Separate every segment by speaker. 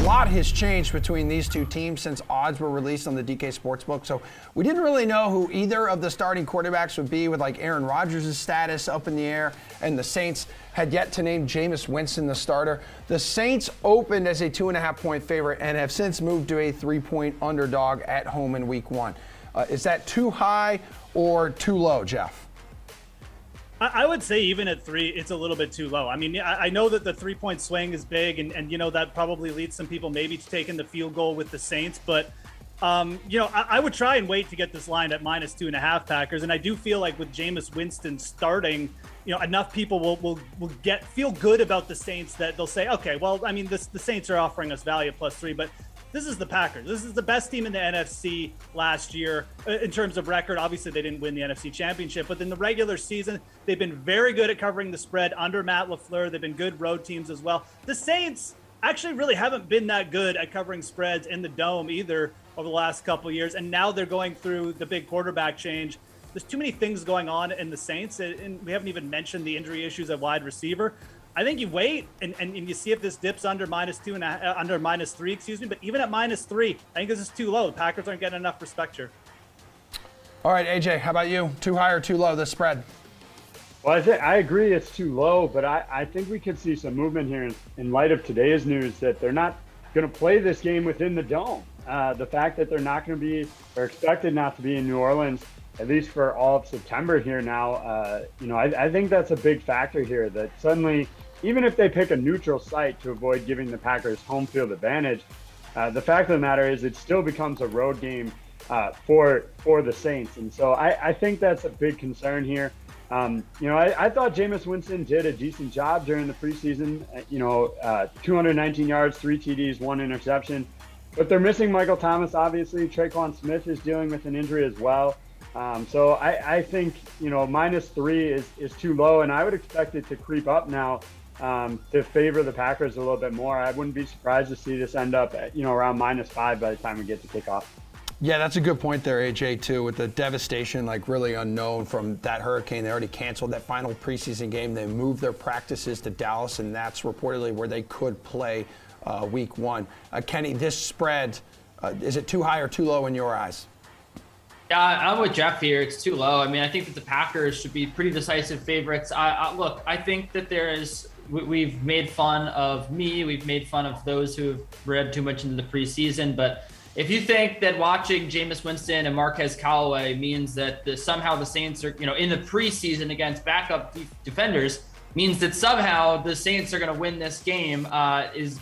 Speaker 1: lot has changed between these two teams since odds were released on the DK Sportsbook. So we didn't really know who either of the starting quarterbacks would be, with like Aaron Rodgers' status up in the air, and the Saints had yet to name Jameis Winston the starter. The Saints opened as a 2.5-point favorite and have since moved to a 3-point underdog at home in week 1. Is that too high or too low, Geoff?
Speaker 2: I would say even at 3, it's a little bit too low. I mean, I know that the 3-point swing is big, and you know, that probably leads some people maybe to taking the field goal with the Saints. But, you know, I would try and wait to get this line at -2.5 Packers. And I do feel like with Jameis Winston starting, you know, enough people will feel good about the Saints that they'll say, okay, well, I mean, the Saints are offering us value at +3, but this is the Packers. This is the best team in the NFC last year in terms of record. Obviously, they didn't win the NFC Championship, but in the regular season, they've been very good at covering the spread under Matt LaFleur. They've been good road teams as well. The Saints actually really haven't been that good at covering spreads in the Dome either over the last couple of years, and now they're going through the big quarterback change. There's too many things going on in the Saints, and we haven't even mentioned the injury issues at wide receiver. I think you wait and you see if this dips under -3, excuse me. But even at -3, I think this is too low. The Packers aren't getting enough respect here.
Speaker 1: All right, AJ, how about you? Too high or too low, the spread?
Speaker 3: Well, I agree it's too low, but I think we could see some movement here in light of today's news that they're not going to play this game within the Dome. The fact that they're not going to be, or expected not to be, in New Orleans, at least for all of September here now, you know, I think that's a big factor here, that suddenly, even if they pick a neutral site to avoid giving the Packers home field advantage, the fact of the matter is it still becomes a road game for the Saints. And so I think that's a big concern here. You know, I thought Jameis Winston did a decent job during the preseason, 219 yards, 3 TDs, 1 interception. But they're missing Michael Thomas, obviously. Tre'Quan Smith is dealing with an injury as well. So I think, you know, -3 is too low, and I would expect it to creep up now to favor the Packers a little bit more. I wouldn't be surprised to see this end up at, you know, around -5 by the time we get to kickoff.
Speaker 1: Yeah, that's a good point there, AJ, too, with the devastation, like, really unknown from that hurricane. They already canceled that final preseason game. They moved their practices to Dallas, and that's reportedly where they could play week 1. Kenny, this spread, is it too high or too low in your eyes?
Speaker 4: Yeah, I'm with Geoff here. It's too low. I mean, I think that the Packers should be pretty decisive favorites. Look, I think that we've made fun of me. We've made fun of those who have read too much into the preseason. But if you think that watching Jameis Winston and Marquez Callaway means that somehow the Saints are, you know, in the preseason against backup defenders, means that somehow the Saints are going to win this game,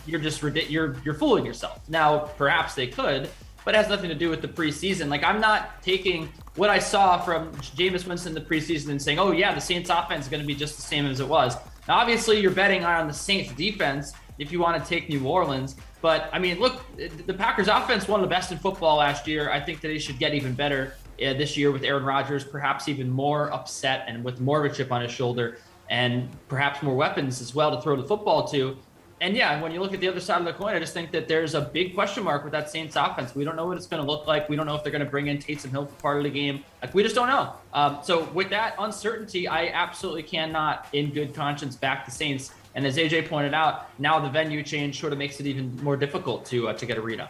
Speaker 4: you're fooling yourself. Now, perhaps they could, but it has nothing to do with the preseason. Like, I'm not taking what I saw from Jameis Winston in the preseason and saying, oh yeah, the Saints offense is going to be just the same as it was. Now, obviously you're betting on the Saints defense if you want to take New Orleans. But I mean, look, the Packers offense, one of the best in football last year. I think that they should get even better this year with Aaron Rodgers, perhaps even more upset and with more of a chip on his shoulder, and perhaps more weapons as well to throw the football to. And yeah, when you look at the other side of the coin, I just think that there's a big question mark with that Saints offense. We don't know what it's going to look like. We don't know if they're going to bring in Taysom Hill for part of the game. Like, we just don't know. So with that uncertainty, I absolutely cannot, in good conscience, back the Saints. And as AJ pointed out, now the venue change sort of makes it even more difficult to get a read on.